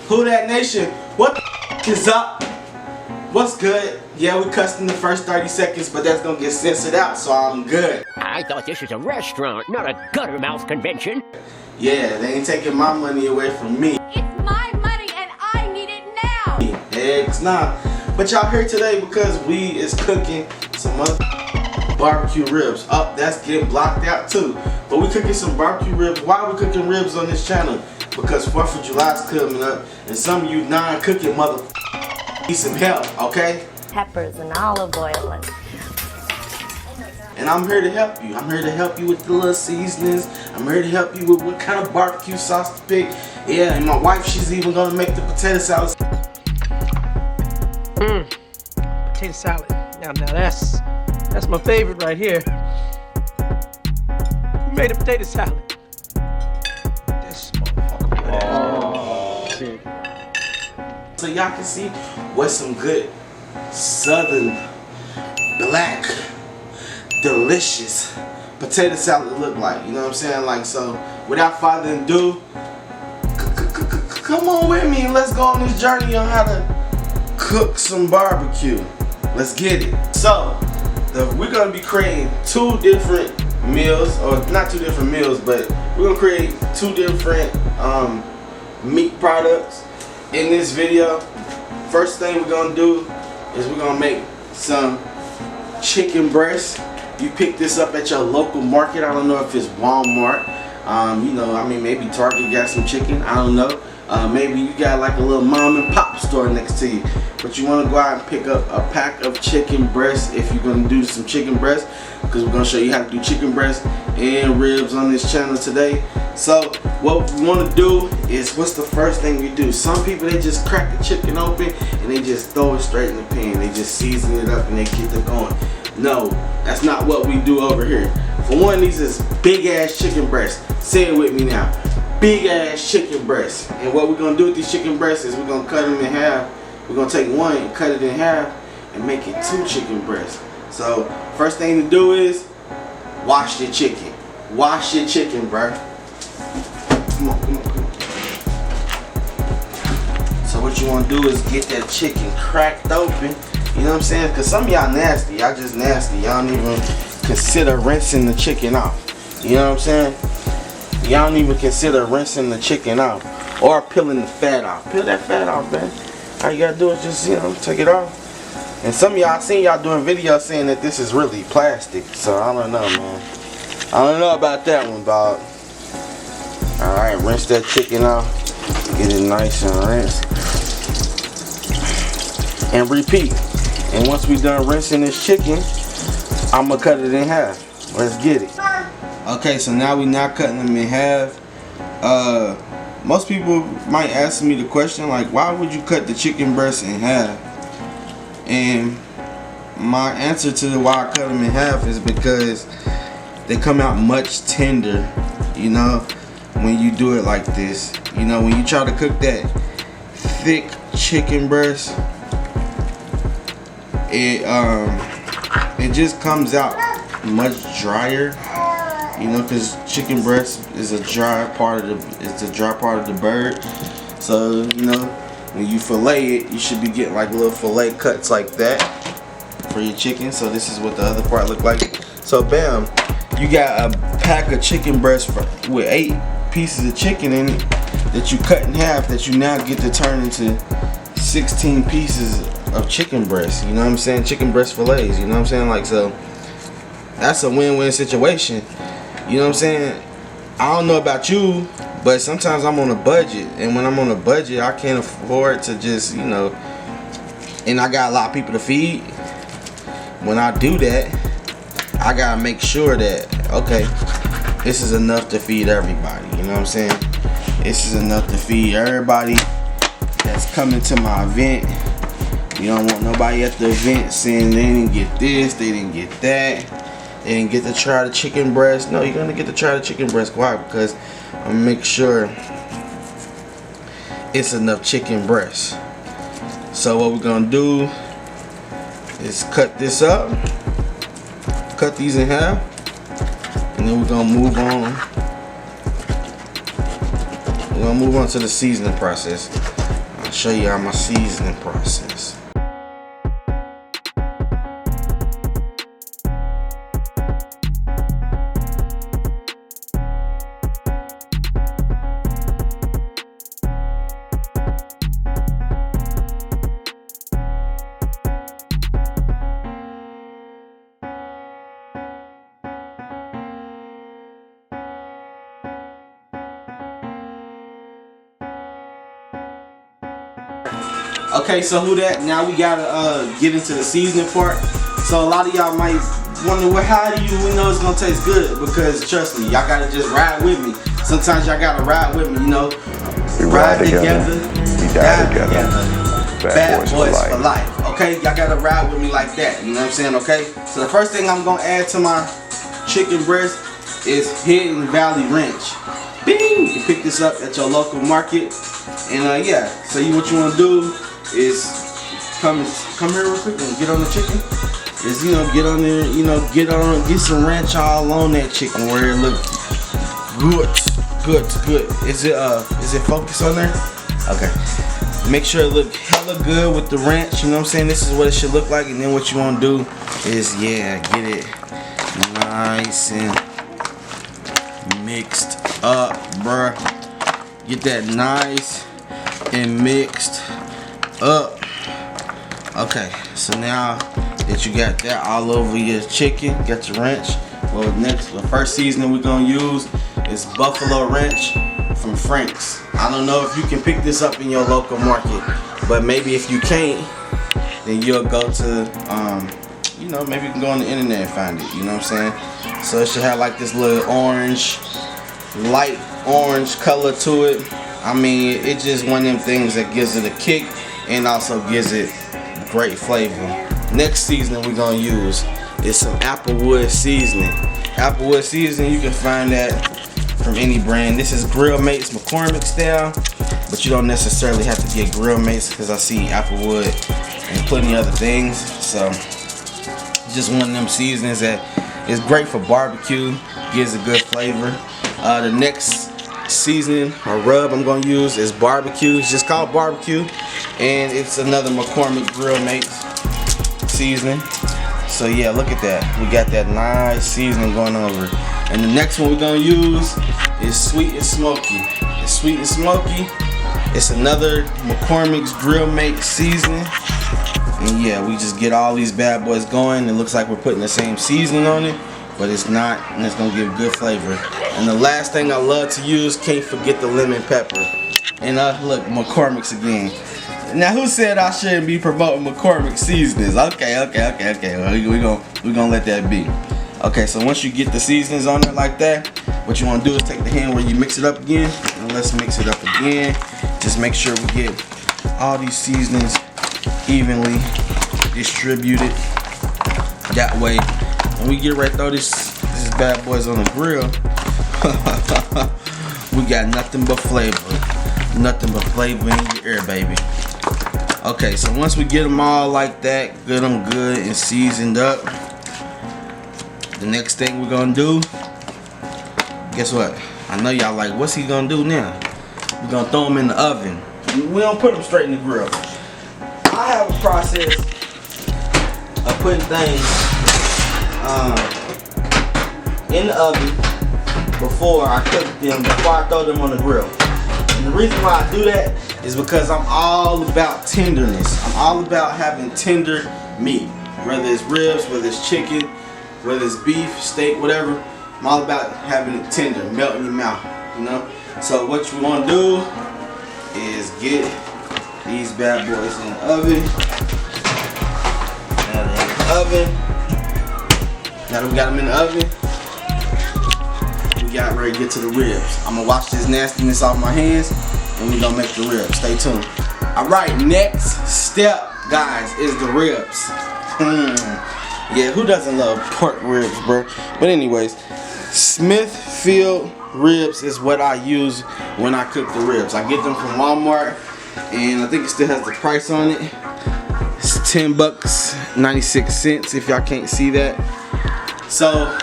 Who that nation? What the is up? What's good? Yeah, we cussed in the first 30 seconds, but that's gonna get censored out, so I'm good. I thought this was a restaurant, not a guttermouth convention. Yeah, they ain't taking my money away from me. It's my money and I need it now. Eggs, nah. But y'all here today because we is cooking some other barbecue ribs. Oh, that's getting blocked out too. But we cooking some barbecue ribs. Why are we cooking ribs on this channel? Because 4th of July is coming up, and some of you non-cooking motherfuckers need some help, okay? Peppers and olive oil and I'm here to help you. I'm here to help you with the little seasonings. I'm here to help you with what kind of barbecue sauce to pick. Yeah, and my wife, she's even gonna make the potato salad. Potato salad. Now that's my favorite right here. Who made a potato salad? This motherfucker. Oh shit. So y'all can see what some good southern black delicious potato salad look like. You know what I'm saying? Like, so without further ado, come on with me and let's go on this journey on how to cook some barbecue. Let's get it. So we're gonna be creating 2 different meals, or not 2 different meals, but we're gonna create 2 different meat products in this video. First thing we're gonna do is we're gonna make some chicken breast. You pick this up at your local market. I don't know if it's Walmart. You know, I mean, maybe Target got some chicken. I don't know. Maybe you got like a little mom and pop store next to you. But you want to go out and pick up a pack of chicken breast if you're going to do some chicken breast, because we're going to show you how to do chicken breast and ribs on this channel today. So what we want to do is, what's the first thing we do? Some people, they just crack the chicken open and they just throw it straight in the pan. They just season it up and they get it going. No, that's not what we do over here. For one, these is big ass chicken breasts. Say it with me now. Big ass chicken breasts. And what we're gonna do with these chicken breasts is we're gonna cut them in half. We're gonna take one and cut it in half and make it 2 chicken breasts. So first thing to do is wash your chicken. Wash your chicken, bro. Come on, come on, come on. So what you wanna do is get that chicken cracked open. You know what I'm saying? Because some of y'all nasty. Y'all just nasty. Y'all don't even consider rinsing the chicken off. You know what I'm saying? Y'all don't even consider rinsing the chicken off or peeling the fat off. Peel that fat off, man. All you gotta do is just, you know, take it off. And some of y'all, I seen y'all doing videos saying that this is really plastic. So I don't know, man. I don't know about that one, dog. Alright, rinse that chicken off. Get it nice and rinsed. And repeat. And once we done rinsing this chicken, I'm gonna cut it in half. Let's get it. Okay, so now we not cutting them in half. Most people might ask me the question, like, why would you cut the chicken breast in half? And my answer to the why I cut them in half is because they come out much tender, you know, when you do it like this. You know, when you try to cook that thick chicken breast, it just comes out much drier, you know, because chicken breast is a dry part of the bird. So, you know, when you fillet it, you should be getting like little fillet cuts like that for your chicken. So this is what the other part look like. So bam, you got a pack of chicken breast with 8 pieces of chicken in it that you cut in half, that you now get to turn into 16 pieces of chicken breast. You know what I'm saying? Chicken breast fillets. You know what I'm saying? Like, so that's a win-win situation. You know what I'm saying? I don't know about you, but sometimes I'm on a budget, and when I'm on a budget, I can't afford to just, you know, and I got a lot of people to feed. When I do that, I gotta make sure that, okay, this is enough to feed everybody. You know what I'm saying? This is enough to feed everybody that's coming to my event. You don't want nobody at the event saying they didn't get this, they didn't get that. They didn't get to try the chicken breast. No, you're gonna get to try the chicken breast. Why? Because I'm gonna make sure it's enough chicken breast. So what we're gonna do is cut this up, cut these in half, And then we're gonna move on. We're gonna move on to the seasoning process. I'll show you how my seasoning process. Okay, so who that? Now we gotta get into the seasoning part. So a lot of y'all might wonder, well, how do you know it's gonna taste good? Because trust me, y'all gotta just ride with me. Sometimes y'all gotta ride with me, you know. We ride together, we die together. Bad boys for life. Okay, y'all gotta ride with me like that. You know what I'm saying? Okay. So the first thing I'm gonna add to my chicken breast is Hidden Valley Ranch. Bing! You can pick this up at your local market. And yeah, so what you wanna do is come here real quick and get on the chicken. Is get on there, get some ranch all on that chicken where it look good. Is it focused on there? Okay. Make sure it look hella good with the ranch, you know what I'm saying? This is what it should look like, and then what you wanna do is get it nice and mixed up, bruh. Get that nice and mixed up. Okay, so now that you got that all over your chicken, got your ranch. Well, the first seasoning we're gonna use is Buffalo Ranch from Frank's. I don't know if you can pick this up in your local market, but maybe if you can't, then you'll go to maybe you can go on the internet and find it. You know what I'm saying? So it should have like this little light orange color to it. I mean, it's just one of them things that gives it a kick and also gives it great flavor. Next seasoning we're gonna use is some Applewood seasoning. Applewood seasoning, you can find that from any brand. This is Grill Mates McCormick style, but you don't necessarily have to get Grill Mates because I see Applewood and plenty other things. So just one of them seasonings that is great for barbecue, gives a good flavor. The next seasoning or rub I'm gonna use is barbecue. It's just called barbecue, and it's another McCormick Grill Mates seasoning. So yeah, look at that. We got that nice seasoning going over. And the next one we're gonna use is Sweet and Smoky. It's Sweet and Smoky. It's another McCormick's Grill Mates seasoning. And yeah, we just get all these bad boys going. It looks like we're putting the same seasoning on it, but it's not, and it's gonna give good flavor. And the last thing I love to use, can't forget the lemon pepper. And look, McCormick's again. Now who said I shouldn't be promoting McCormick seasonings? Okay. Well, we gonna let that be. Okay, so once you get the seasonings on there like that, what you wanna do is take the hand where you mix it up again, and let's mix it up again. Just make sure we get all these seasonings evenly distributed. That way, when we get ready to throw this bad boys on the grill, we got nothing but flavor. Nothing but flavor in your ear, baby. Okay, so once we get them all like that, get them good and seasoned up, the next thing we're gonna do, guess what? I know y'all like, what's he gonna do now? We're gonna throw them in the oven. We don't put them straight in the grill. I have a process of putting things in the oven before I cook them, before I throw them on the grill. And the reason why I do that is because I'm all about tenderness. I'm all about having tender meat. Whether it's ribs, whether it's chicken, whether it's beef, steak, whatever. I'm all about having it tender, melt in your mouth, you know? So what you want to do is get these bad boys in the oven. Now they're in the oven. Now that we got them in the oven, we got ready to get to the ribs. I'm gonna wash this nastiness off my hands and we're gonna make the ribs. Stay tuned. Alright, next step, guys, is the ribs. Yeah, who doesn't love pork ribs, bro? But anyways, Smithfield ribs is what I use when I cook the ribs. I get them from Walmart, and I think it still has the price on it. It's $10.96 if y'all can't see that. So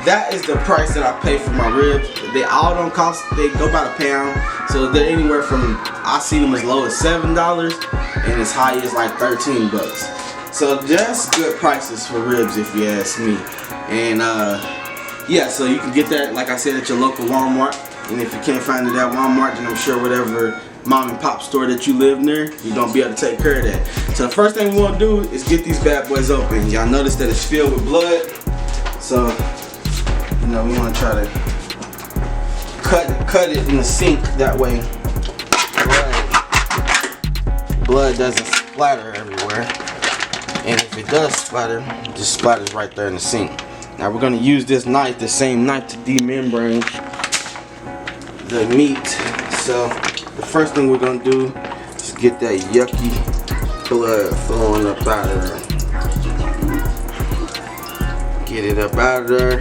that is the price that I pay for my ribs. They all don't cost, they go about a pound. So they're anywhere from, I see them as low as $7 and as high as like 13 bucks. So that's good prices for ribs if you ask me. And yeah, so you can get that, like I said, at your local Walmart. And if you can't find it at Walmart, then I'm sure whatever mom and pop store that you live near, you're gonna be able to take care of that. So the first thing we wanna do is get these bad boys open. Y'all notice that it's filled with blood. So, you know, we wanna try to cut it in the sink, that way blood doesn't splatter everywhere. And if it does splatter, it just splatters right there in the sink. Now we're gonna use this knife, the same knife, to demembrane the meat. So the first thing we're gonna do is get that yucky blood flowing up out of there. Get it up out of there.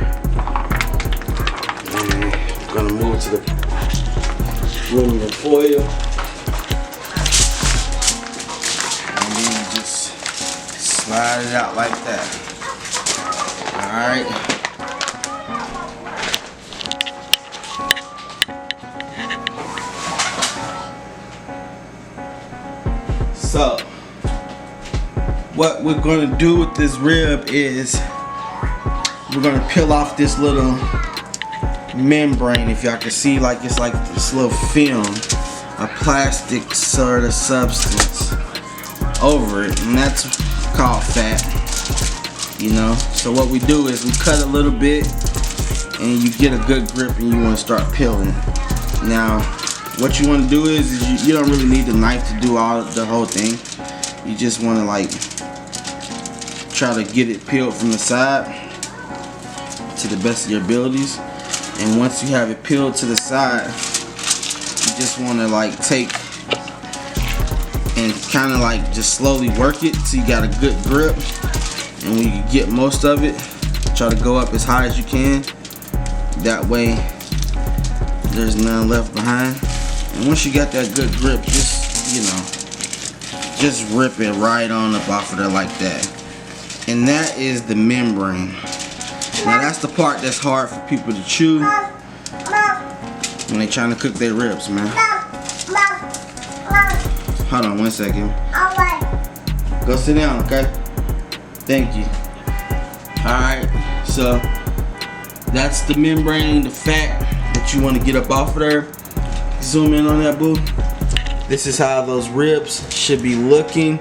And we're gonna move to the aluminum foil. And then you just slide it out like that. Alright. So, what we're going to do with this rib is we're going to peel off this little membrane. If y'all can see, like it's like this little film, a plastic sort of substance over it, and that's called fat, you know. So what we do is we cut a little bit and you get a good grip and you want to start peeling. Now what you want to do is you don't really need the knife to do the whole thing. You just want to like try to get it peeled from the side to the best of your abilities. And once you have it peeled to the side, you just want to like take and kind of like just slowly work it so you got a good grip. And when you get most of it, try to go up as high as you can. That way there's none left behind. And once you got that good grip, just, you know, just rip it right on up off of there like that. And that is the membrane. Now that's the part that's hard for people to chew when they're trying to cook their ribs, man. Hold on 1 second. Go sit down, okay? Thank you. Alright, so that's the membrane, the fat that you want to get up off of there. Zoom in on that, boo. This is how those ribs should be looking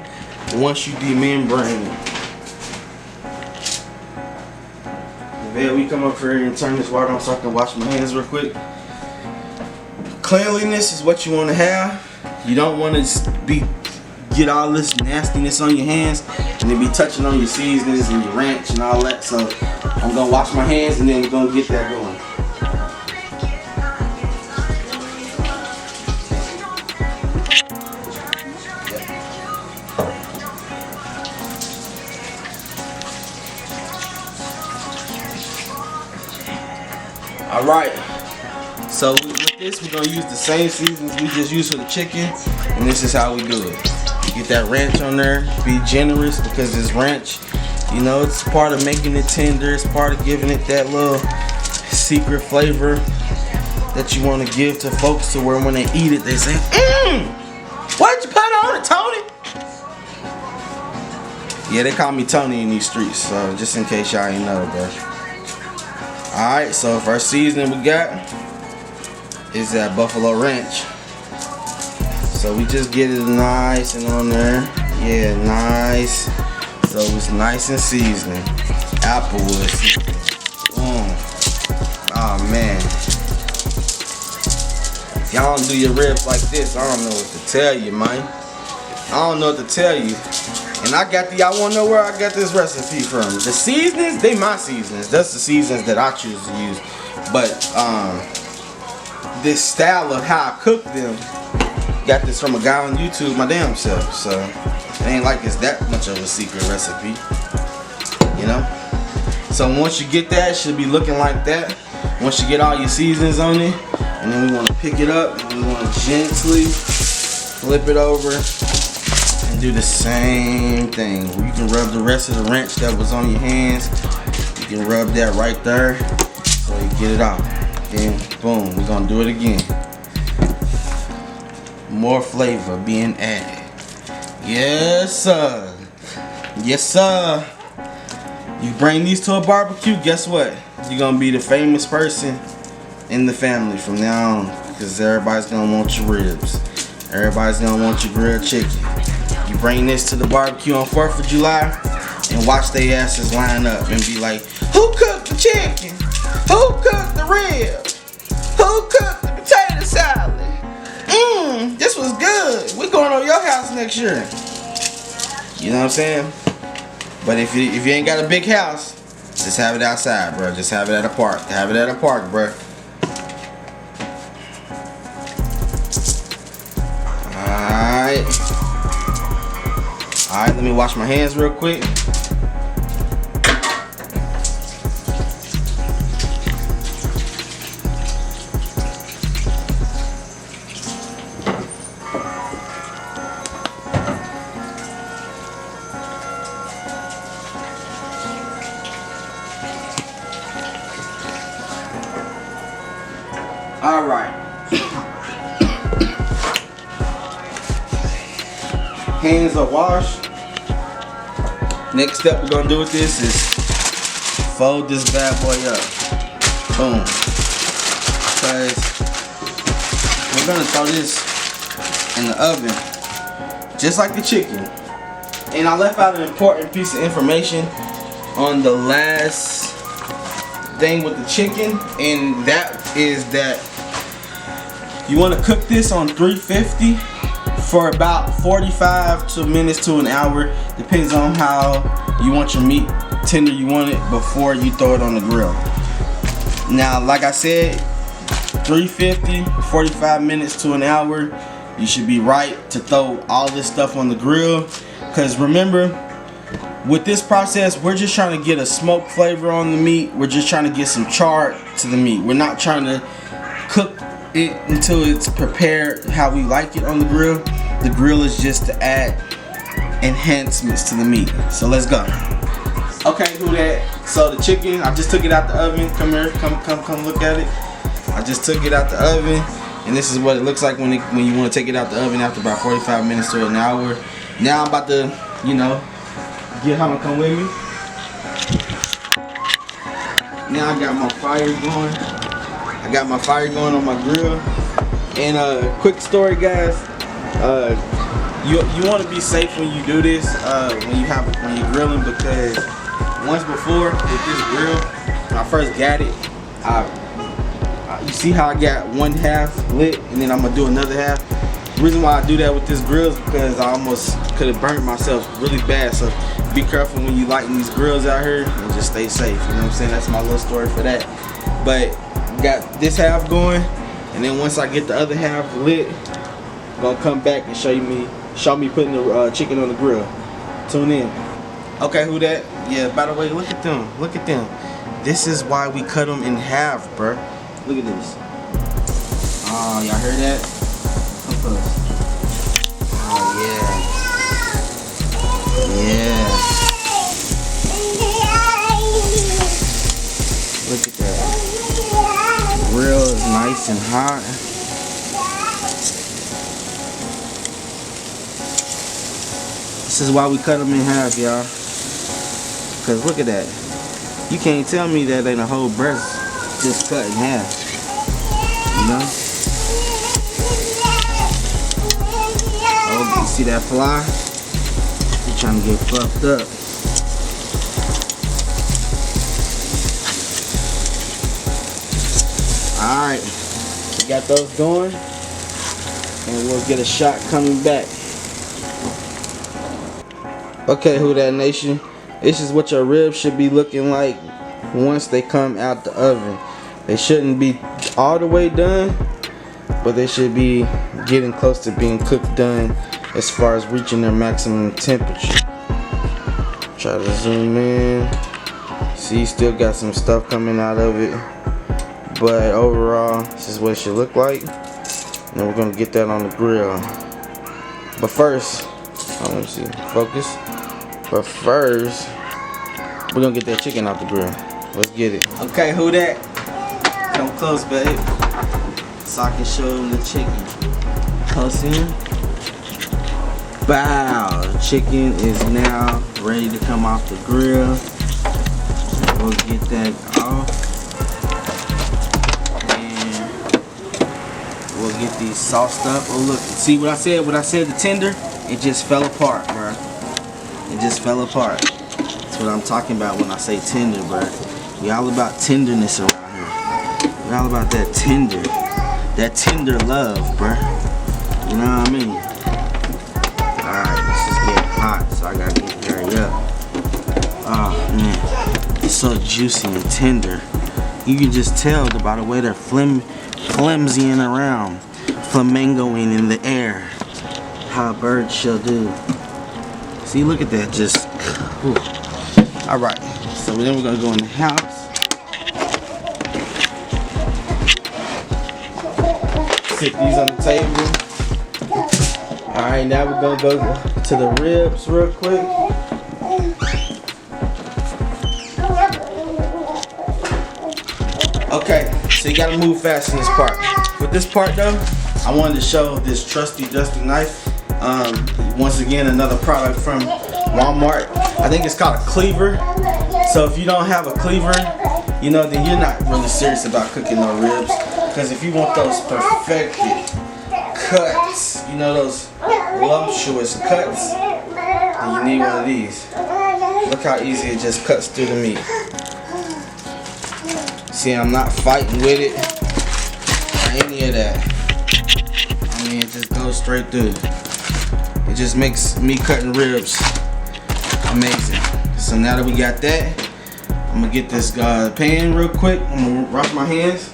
once you demembrane them. Then we come up here and turn this water on so I can wash my hands real quick. Cleanliness is what you want to have. You don't want to get all this nastiness on your hands and then be touching on your seasonings and your ranch and all that. So I'm gonna wash my hands and then we're gonna get that going. Alright, so with this we're going to use the same seasons we just used for the chicken, and this is how we do it. Get that ranch on there, be generous because it's ranch, you know, it's part of making it tender, it's part of giving it that little secret flavor that you want to give to folks to where when they eat it they say, why'd you put on it, Tony? Yeah, they call me Tony in these streets, so just in case y'all ain't know, bro. Alright, so first seasoning we got is that buffalo ranch. So we just get it nice and on there. Yeah, nice. So it's nice and seasoning. Applewood seasoning. Oh man. If y'all don't do your ribs like this, I don't know what to tell you, man. I don't know what to tell you. And I wanna know where I got this recipe from. The seasonings, they my seasonings. That's the seasonings that I choose to use. But this style of how I cook them, got this from a guy on YouTube, my damn self. So it ain't like it's that much of a secret recipe, you know. So once you get that, it should be looking like that. Once you get all your seasonings on it, and then we want to pick it up and we want to gently flip it over and do the same thing. You can rub the rest of the ranch that was on your hands. You can rub that right there. get it out. Then boom, we're gonna do it again. More flavor being added. Yes sir. Yes sir. You bring these to a barbecue, guess what? You're gonna be the famous person in the family from now on, because everybody's gonna want your ribs. Everybody's gonna want your grilled chicken. You bring this to the barbecue on 4th of July and watch they asses line up and be like, who cooked the chicken? Who cooked the ribs? Who cooked the potato salad? This was good. We're going on your house next year. You know what I'm saying? But if you ain't got a big house, just have it outside, bro. Just have it at a park. Have it at a park, bro. Alright. Alright, let me wash my hands real quick. Alright. Hands are washed. Next step we're gonna do with this is fold this bad boy up. Boom. Because we're gonna throw this in the oven just like the chicken. And I left out an important piece of information on the last thing with the chicken, and that is that you want to cook this on 350 for about 45 minutes to an hour. Depends on how you want your meat tender you want it before you throw it on the grill. Now, like I said, 350, 45 minutes to an hour. You should be right to throw all this stuff on the grill. Because remember, with this process, we're just trying to get a smoke flavor on the meat. We're just trying to get some char to the meat. We're not trying to cook it until it's prepared how we like it on the grill. The grill is just to add enhancements to the meat. So let's go. Okay, who that? So the chicken, I just took it out the oven. Come here, come look at it. I just took it out the oven, and this is what it looks like when you want to take it out the oven after about 45 minutes to an hour. Now I'm about to, you know, get Hama come with me. Now I got my fire going. I got my fire going on my grill. And quick story, guys. You want to be safe when you do this when you're grilling, because once before with this grill, when I first got it, you see how I got one half lit and then I'm gonna do another half. The reason why I do that with this grill is because I almost could have burnt myself really bad. So be careful when you lighting these grills out here and just stay safe. You know what I'm saying? That's my little story for that. But got this half going, and then once I get the other half lit, I'm gonna come back and show me putting the chicken on the grill. Tune in. Okay, who that? Yeah, by the way, look at them. Look at them. This is why we cut them in half, bruh. Look at this. Oh, y'all heard that? Come close. Oh, yeah. Yeah. Look at that. The grill is nice and hot. This is why we cut them in half, y'all. Cause look at that. You can't tell me that ain't a whole breast just cut in half. You know? Oh, you see that fly? You're trying to get fucked up. Alright. We got those going. And we'll get a shot coming back. Okay, Who Dat Nation, this is what your ribs should be looking like once they come out the oven. They shouldn't be all the way done, but they should be getting close to being cooked done as far as reaching their maximum temperature. Try to zoom in. See, still got some stuff coming out of it, but overall, this is what it should look like. And then we're gonna get that on the grill. But first, let me see, focus. But first, we're gonna get that chicken out the grill. Let's get it. Okay, Who Dat? Come close, babe. So I can show them the chicken. Close in. Bow. The chicken is now ready to come off the grill. We'll get that off. And we'll get these sauced up. Oh look, see what I said? What I said, the tender? It just fell apart, bro. It just fell apart. That's what I'm talking about when I say tender, bro. We all about tenderness around here. We all about that tender love, bro. You know what I mean? Alright, this is getting hot, so I gotta get hurry up. Oh man, it's so juicy and tender. You can just tell by the way they're flimsying around, flamingoing in the air. How a bird shall do. See, look at that, just. Alright, so then we're gonna go in the house. Sit these on the table. Alright, now we're gonna go to the ribs real quick. Okay, so you gotta move fast in this part. With this part though, I wanted to show this trusty dusty knife. Once again, another product from Walmart. I think it's called a cleaver. So if you don't have a cleaver, you know, then you're not really serious about cooking no ribs. Because if you want those perfected cuts, you know, those lumptuous cuts, then you need one of these. Look how easy it just cuts through the meat. See, I'm not fighting with it or any of that. I mean, it just goes straight through. It just makes me cutting ribs amazing. So now that we got that, I'm gonna get this pan real quick. I'm gonna wash my hands.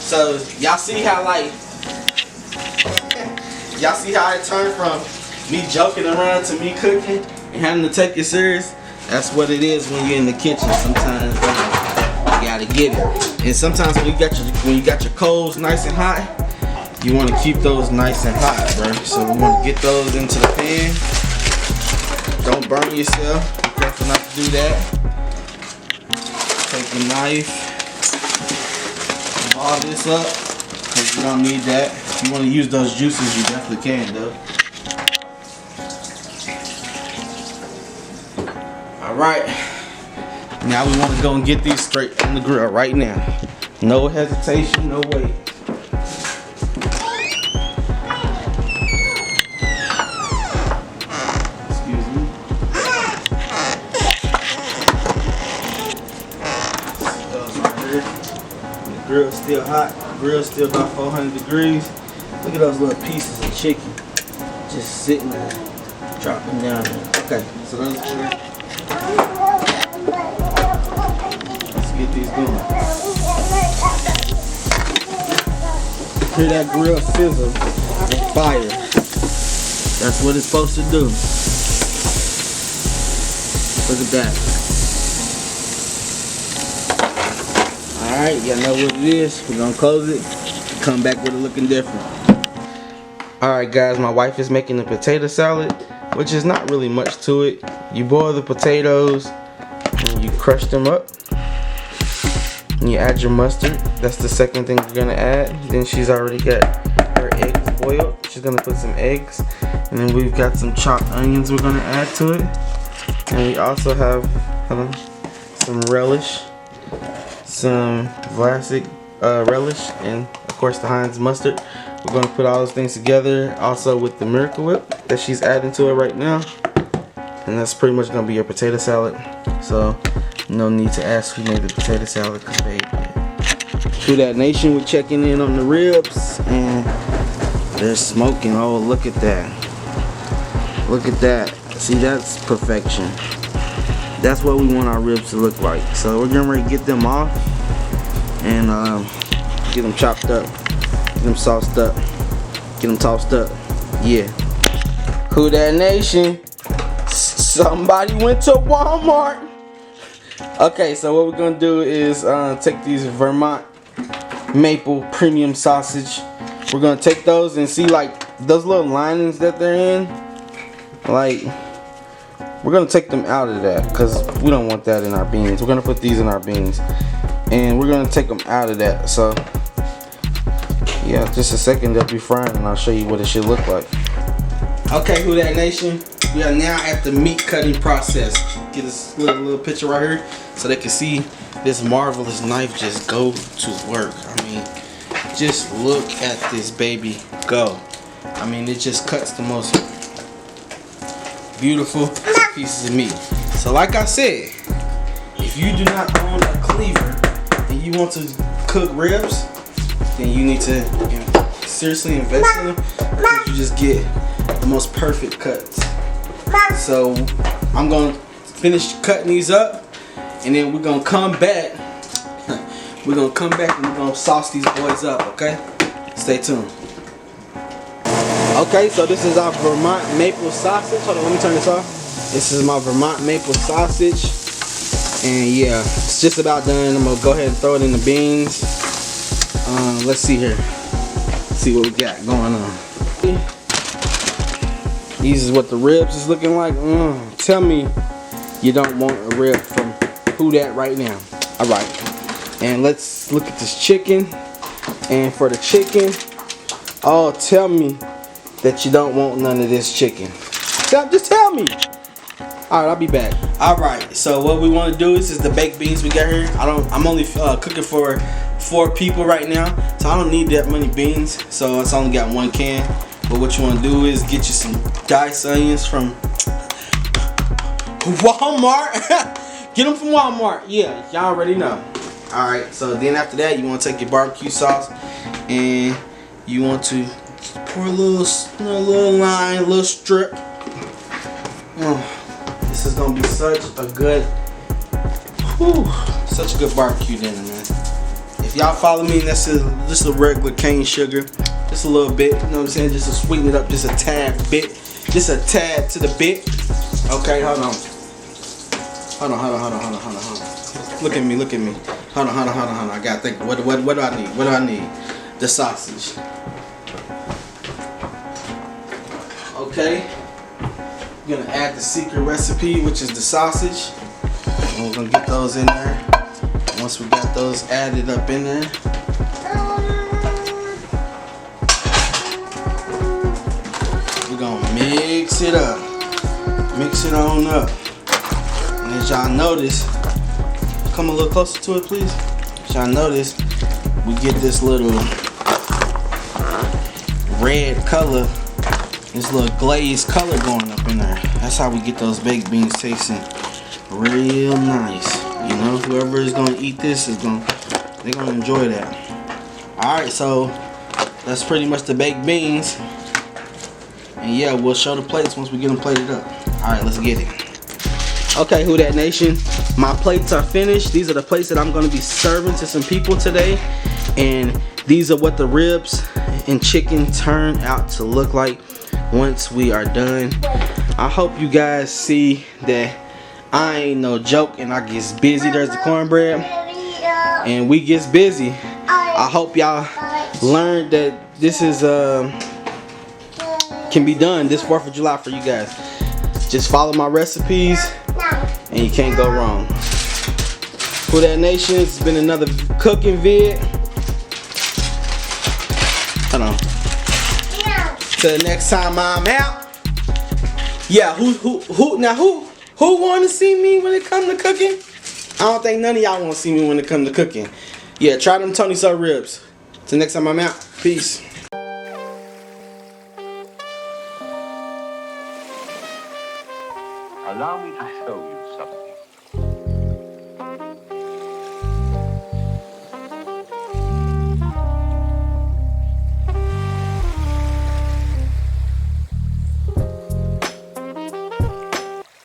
So y'all see how y'all see how it turned from me joking around to me cooking and having to take it serious? That's what it is when you're in the kitchen. Sometimes you gotta get it. And sometimes when you got your coals nice and hot, you want to keep those nice and hot, bro. So we want to get those into the pan. Don't burn yourself. Be careful not to do that. Take your knife. Ball this up, because you don't need that. If you want to use those juices, you definitely can, though. Alright. Now we want to go and get these straight on the grill right now. No hesitation, no wait. Grill's still hot. Grill's still about 400 degrees. Look at those little pieces of chicken just sitting there, dropping down there. Okay, so those are. Let's get these going. Hear that grill sizzle and fire. That's what it's supposed to do. Look at that. Alright, y'all know what it is. We're gonna close it. Come back with it looking different. Alright guys, my wife is making a potato salad, which is not really much to it. You boil the potatoes and you crush them up. And you add your mustard. That's the second thing you're gonna add. Then she's already got her eggs boiled. She's gonna put some eggs. And then we've got some chopped onions we're gonna add to it. And we also have some relish. Some Vlasic relish, and of course the Heinz mustard. We're going to put all those things together, also with the Miracle Whip that she's adding to it right now, and that's pretty much going to be your potato salad. So no need to ask who made the potato salad, because they did. To that nation, we're checking in on the ribs, and they're smoking. Oh, look at that, look at that. See, that's perfection. That's what we want our ribs to look like. So we're getting ready to get them off and get them chopped up, get them sauced up, get them tossed up. Yeah. Who that nation? Somebody went to Walmart. Okay, so what we're gonna do is take these Vermont maple premium sausage. We're gonna take those and see, like, those little linings that they're in. Like, we're gonna take them out of that because we don't want that in our beans. We're gonna put these in our beans, and we're gonna take them out of that. So yeah, just a second, they'll be frying, and I'll show you what it should look like. Okay, Who Dat Nation, we are now at the meat cutting process. Get this little picture right here so they can see this marvelous knife just go to work. I mean, just look at this baby go. I mean, it just cuts the most beautiful pieces of meat. So like I said, if you do not own a cleaver and you want to cook ribs, then you need to seriously invest in them, because you just get the most perfect cuts. So I'm gonna finish cutting these up, and then we're gonna come back. We're gonna come back and we're gonna sauce these boys up. Okay, stay tuned. Okay, so this is our Vermont maple sausage. Hold on, let me turn this off. This is my Vermont maple sausage, and yeah, it's just about done. I'm gonna go ahead and throw it in the beans. Let's see here. See what we got going on. These is what the ribs is looking like. Tell me you don't want a rib from Who Dat right now. All right, and let's look at this chicken. And for the chicken, oh, tell me that you don't want none of this chicken. Just tell me. All right, I'll be back. All right, so what we want to do is the baked beans we got here. I'm only cooking for 4 people right now, so I don't need that many beans. So it's only got 1 can. But what you want to do is get you some diced onions from Walmart. Get them from Walmart. Yeah, y'all already know. All right, so then after that, you want to take your barbecue sauce and you want to pour a little line, a little strip. This is gonna be such a good barbecue dinner, man. If y'all follow me, that's just a regular cane sugar, just a little bit. You know what I'm saying? Just to sweeten it up, just a tad bit, just a tad to the bit. Okay, hold on. Look at me. Hold on. I gotta think. What do I need? What do I need? The sausage. Okay, we're gonna add the secret recipe, which is the sausage, and we're gonna get those in there. Once we got those added up in there, we're gonna mix it up, mix it on up. And as y'all notice, come a little closer to it, please. As y'all notice, we get this little red color. This little glazed color going up in there. That's how we get those baked beans tasting real nice. You know, whoever is gonna eat this they're gonna enjoy that. Alright, so that's pretty much the baked beans. And yeah, we'll show the plates once we get them plated up. Alright, let's get it. Okay, Who Dat Nation, my plates are finished. These are the plates that I'm gonna be serving to some people today. And these are what the ribs and chicken turn out to look like once we are done. I hope you guys see that I ain't no joke and I gets busy. There's the cornbread and we gets busy. I hope y'all learned that this is can be done this 4th of July for you guys. Just follow my recipes and you can't go wrong. Who Dat Nation, it's been another cooking vid. Hold on. Till the next time I'm out. Yeah, who want to see me when it comes to cooking? I don't think none of y'all want to see me when it comes to cooking. Yeah, try them Tony Sir ribs. Till next time I'm out. Peace. Allow me to show you something.